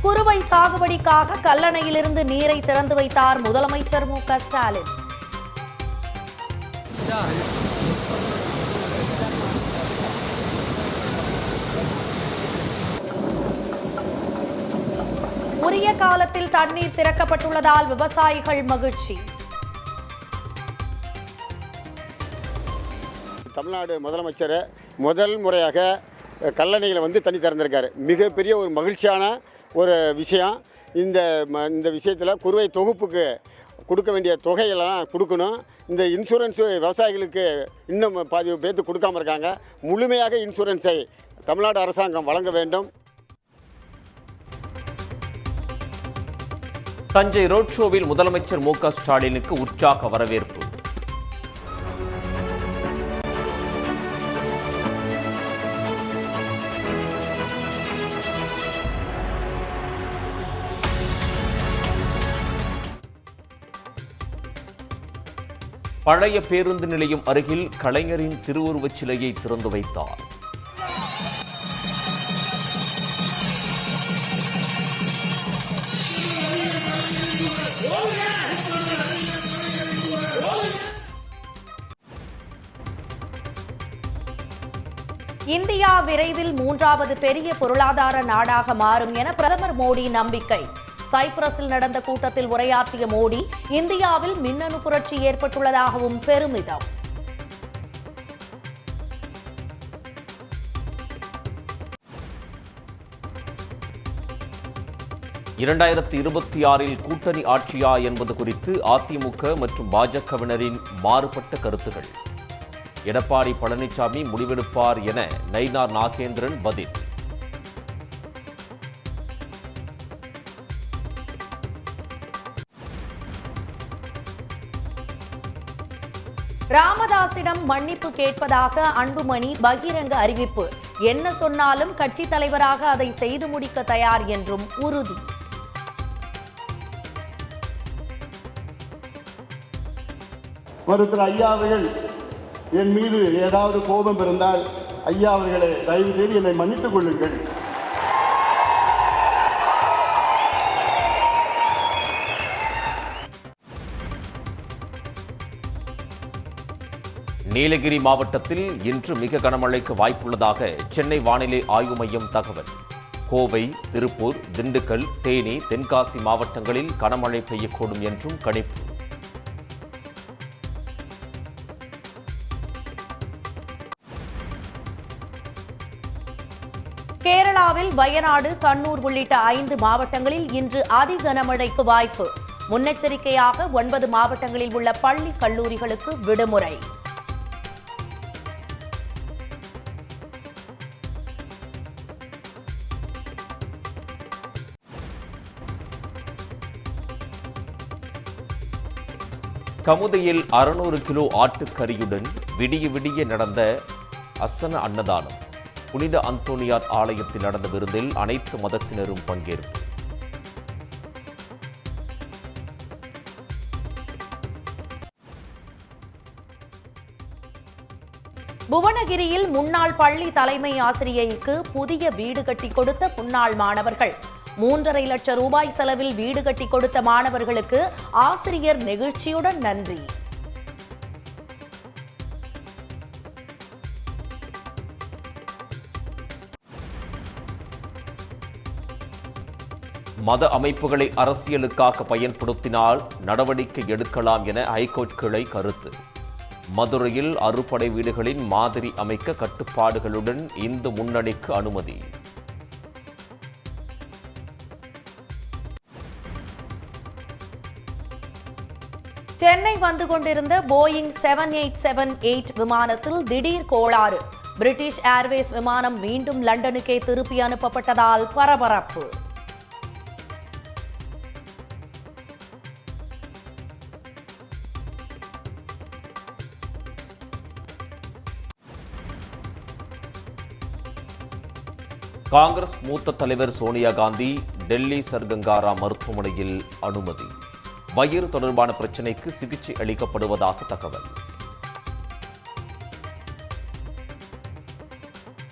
குறுவை சாகுபடிக்காக கல்லணையிலிருந்து நீரை திறந்து வைத்தார் முதலமைச்சர் மு.க. ஸ்டாலின். உரிய காலத்தில் தண்ணீர் திறக்கப்பட்டுள்ளதால் விவசாயிகள் மகிழ்ச்சி. தமிழ்நாடு முதலமைச்சர் முதல் முறையாக கல்லணையில் தண்ணி திறந்திருக்காரு. மிகப்பெரிய ஒரு மகிழ்ச்சியான ஒரு விஷயம். இந்த விஷயத்தில் குறுவை தொகுப்புக்கு கொடுக்க வேண்டிய தொகையெல்லாம் கொடுக்கணும். இந்த இன்சூரன்ஸு விவசாயிகளுக்கு இன்னும் பாதி பேர்த்து கொடுக்காமல் இருக்காங்க. முழுமையாக இன்சூரன்ஸை தமிழ்நாடு அரசாங்கம் வழங்க வேண்டும். தஞ்சை ரோட் ஷோவில் முதலமைச்சர் மு.க. ஸ்டாலினுக்கு உற்சாக வரவேற்பு. பழைய பேருந்து நிலையம் அருகில் கலைஞரின் திருவுருவச் சிலையை திறந்து வைத்தார். இந்தியா விரைவில் மூன்றாவது பெரிய பொருளாதார நாடாக மாறும் என பிரதமர் மோடி நம்பிக்கை. சைப்ரஸில் நடந்த கூட்டத்தில் உரையாற்றிய மோடி, இந்தியாவில் மின்னணு புரட்சி ஏற்பட்டுள்ளதாகவும் பெருமிதம். (2026) கூட்டணி ஆட்சியா என்பது குறித்து அதிமுக மற்றும் பாஜகவினரின் மாறுபட்ட கருத்துகள். எடப்பாடி பழனிசாமி முடிவெடுப்பார் என நயினார் நாகேந்திரன் பதில். ராமதாசிடம் மன்னிப்பு கேட்பதாக அன்புமணி பகிரங்க அறிவிப்பு. என்ன சொன்னாலும் கட்சி தலைவராக அதை செய்து முடிக்க தயார் என்றும் உறுதி. மருத்துவர் ஐயா அவர்கள் என் மீது ஏதாவது கோபம் இருந்தால் ஐயா அவர்களை தயவு செய்து என்னை மன்னித்துக் கொள்ளுங்கள். நீலகிரி மாவட்டத்தில் இன்று மிக கனமழைக்கு வாய்ப்புள்ளதாக சென்னை வானிலை ஆய்வு மையம் தகவல். கோவை, திருப்பூர், திண்டுக்கல், தேனி, தென்காசி மாவட்டங்களில் கனமழை பெய்யக்கூடும் என்றும் கணிப்பு. கேரளாவில் வயநாடு, கண்ணூர் உள்ளிட்ட 5 மாவட்டங்களில் இன்று அதி கனமழைக்கு வாய்ப்பு. முன்னெச்சரிக்கையாக 9 மாவட்டங்களில் உள்ள பள்ளி, கல்லூரிகளுக்கு விடுமுறை. கமுதையில் 600 கிலோ ஆட்டுக்கறியுடன் விடிய விடிய நடந்த அசன அன்னதானம். புனித அந்தோனியார் ஆலயத்தில் நடந்த விருந்தில் அனைத்து மதத்தினரும் பங்கேற்பு. புவனகிரியில் முன்னாள் பள்ளி தலைமை ஆசிரியைக்கு புதிய வீடு கட்டி கொடுத்த முன்னாள் மாணவர்கள். 3.5 லட்சம் ரூபாய் செலவில் வீடு கட்டி கொடுத்த மாணவர்களுக்கு ஆசிரியர் நெகிழ்ச்சியுடன் நன்றி. மத அமைப்புகளை அரசியலுக்காக பயன்படுத்தினால் நடவடிக்கை எடுக்கலாம் என ஹைகோர்ட் கிளை கருத்து. மதுரையில் அறுபடை வீடுகளின் மாதிரி அமைக்க கட்டுப்பாடுகளுடன் இந்து முன்னணிக்கு அனுமதி. சென்னை வந்து கொண்டிருந்த போயிங் 7878 விமானத்தில் திடீர் கோளாறு. பிரிட்டிஷ் ஏர்வேஸ் விமானம் மீண்டும் லண்டனுக்கே திருப்பி அனுப்பப்பட்டதால் பரபரப்பு. காங்கிரஸ் மூத்த தலைவர் சோனியா காந்தி டெல்லி சர்கங்காரா மருத்துவமனையில் அனுமதி. வயிறு தொடர்பான பிரச்சினைக்கு சிகிச்சை அளிக்கப்படுவதாக தகவல்.